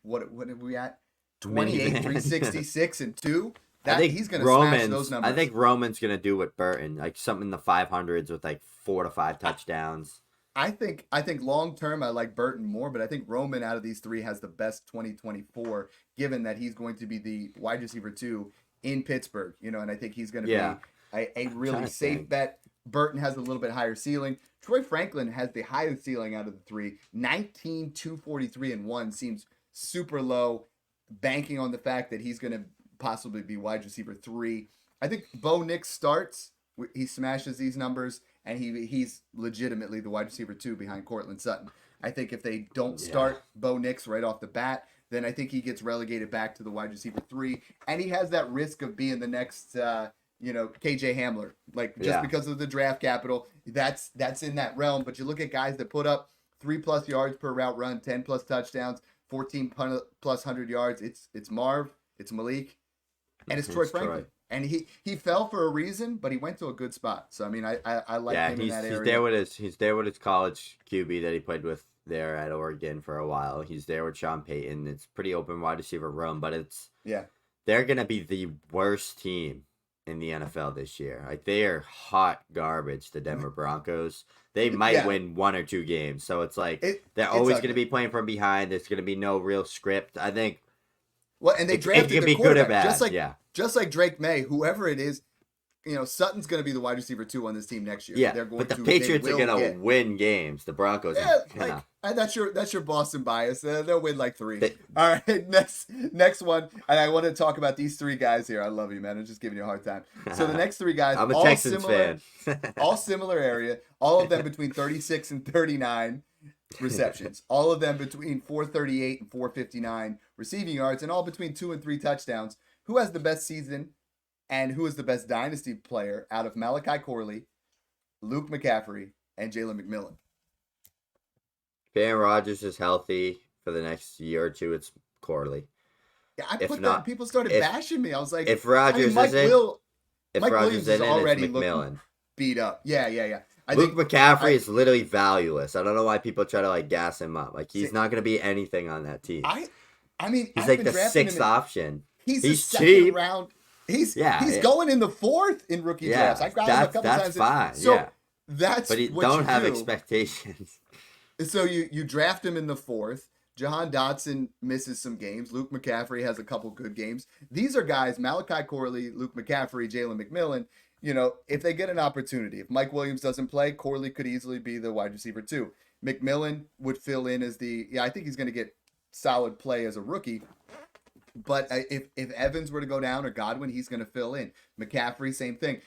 What are we at? 28, 366 and 2. I think he's gonna smash those numbers. I think Roman's gonna do what Burton, like something in the 500s with like 4 to 5 touchdowns. I think long term I like Burton more, but I think Roman out of these three has the best 2024, given that he's going to be the wide receiver 2 in Pittsburgh, and I think he's going to be a really safe bet. Burton has a little bit higher ceiling. Troy Franklin has the highest ceiling out of the three. 19, 243 and 1 seems super low, banking on the fact that he's going to possibly be wide receiver 3. I think Bo Nix starts, he smashes these numbers, and he's legitimately the wide receiver 2 behind Courtland Sutton. I think if they don't start Bo Nix right off the bat, then I think he gets relegated back to the wide receiver 3, and he has that risk of being the next, KJ Hamler, because of the draft capital. That's in that realm. But you look at guys that put up 3+ yards per route run, 10+ touchdowns, 14+ 100 yards. It's Marv, it's Malik, and it's Troy Franklin. Troy. And he fell for a reason, but he went to a good spot. So I mean, I like him in that area. He's there with his college QB that he played with there at Oregon for a while. He's there with Sean Payton. It's pretty open wide receiver room, but they're gonna be the worst team in the NFL this year. Like they are hot garbage. The Denver Broncos. They might win 1 or 2 games. So it's like they're always gonna be playing from behind. There's gonna be no real script. I think. Well, and they drafted the quarterback just like Drake May, whoever it is. Sutton's going to be the wide receiver 2 on this team next year. Yeah, but the Patriots are going to win games. The Broncos, that's your Boston bias. They'll win like 3. All right, next one, and I want to talk about these 3 guys here. I love you, man. I'm just giving you a hard time. So the next 3 guys, I'm a Texans fan. all similar area. All of them between 36 and 39 receptions. All of them between 438 and 459 receiving yards, and all between 2 and 3 touchdowns. Who has the best season? And who is the best dynasty player out of Malachi Corley, Luke McCaffrey, and Jalen McMillan? If Aaron Rodgers is healthy for the next year or 2, it's Corley. Yeah, people started bashing me. I was like, if Rodgers Mike Williams is already McMillan. Beat up. Yeah. Luke McCaffrey is literally valueless. I don't know why people try to gas him up. Like he's not going to be anything on that team. I mean, he's like the 6th option. He's cheap. Round. He's going in the 4th in rookie drafts. I got him a couple times. That's fine. So that's but what don't you have do. Expectations. So you draft him in the 4th. Jahan Dotson misses some games. Luke McCaffrey has a couple good games. These are guys, Malachi Corley, Luke McCaffrey, Jalen McMillan. If they get an opportunity, if Mike Williams doesn't play, Corley could easily be the wide receiver 2. McMillan would fill in as I think he's going to get solid play as a rookie. But if Evans were to go down or Godwin, he's going to fill in. McCaffrey, same thing.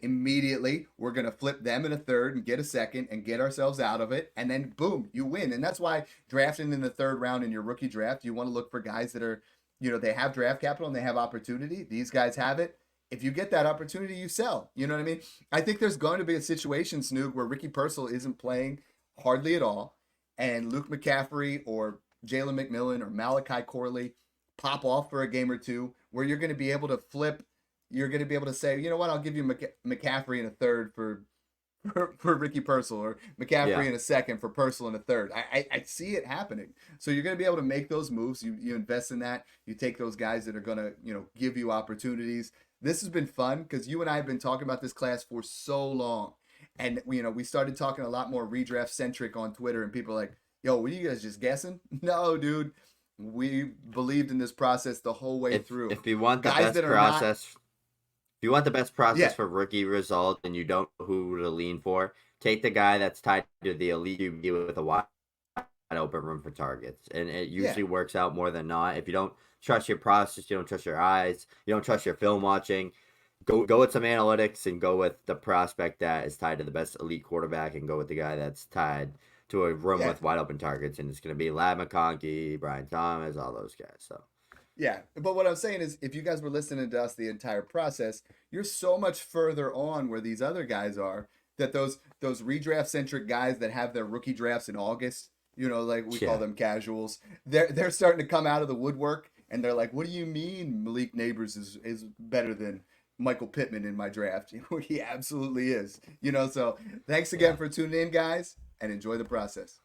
Immediately, we're going to flip them in a 3rd and get a 2nd and get ourselves out of it. And then, boom, you win. And that's why drafting in the 3rd round in your rookie draft, you want to look for guys that are, they have draft capital and they have opportunity. These guys have it. If you get that opportunity, you sell. You know what I mean? I think there's going to be a situation, Snoog, where Ricky Purcell isn't playing hardly at all. And Luke McCaffrey or Jalen McMillan or Malachi Corley pop off for a game or two, where you're going to be able to flip. You're going to be able to say, you know what, I'll give you McCaffrey in a third for Ricky Purcell, or McCaffrey in a second for Purcell in a third. I see it happening. So you're going to be able to make those moves. You invest in that. You take those guys that are going to, give you opportunities. This has been fun because you and I have been talking about this class for so long. And, we started talking a lot more redraft centric on Twitter, and people are like, yo, were you guys just guessing? No, dude. We believed in this process the whole way through. If you want the best process, if you want the best process for rookie result and you don't know who to lean for, take the guy that's tied to the elite QB with a wide open room for targets. And it usually works out more than not. If you don't trust your process, you don't trust your eyes, you don't trust your film watching, go with some analytics and go with the prospect that is tied to the best elite quarterback, and go with the guy that's tied to a room with wide open targets. And it's going to be Lab McConkey, Brian Thomas, all those guys. So. Yeah, but what I'm saying is, if you guys were listening to us the entire process, you're so much further on where these other guys are, that those redraft centric guys that have their rookie drafts in August, like we call them casuals, they're starting to come out of the woodwork, and they're like, what do you mean Malik Nabers is better than Michael Pittman in my draft? He absolutely is. So thanks again for tuning in, guys, and enjoy the process.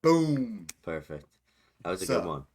Boom. Perfect. That was a good one.